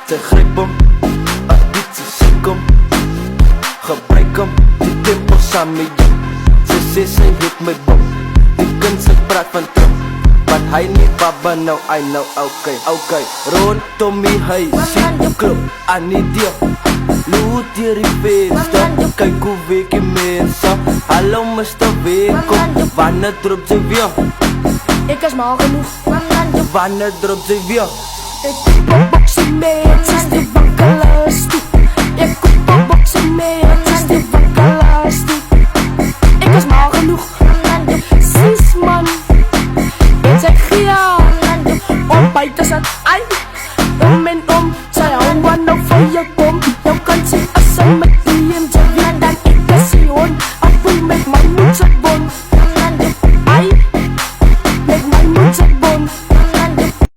Sy gryp hom, bied sy soek hom, gebruik hom, die tempel saam met jou. Sy sê sy het my bom, die kind sy praat van trom, wat hy nie baba nou, I know, okay. Rondom die huis, sien klop aan die deur, loot hier die venster, kyk hoe week die mense. Hallo Mr. Weekom, wanneer drop sy weer? Ek is maar genoeg, Wanneer drop sy weer? ek koop een boksie mee, het is die wakkelaars toe. Ek koop een boksie mee, het is die wakkelaars toe. Ek is maar genoeg, sis man, en sy gea, om buiten sit, ai, om en om.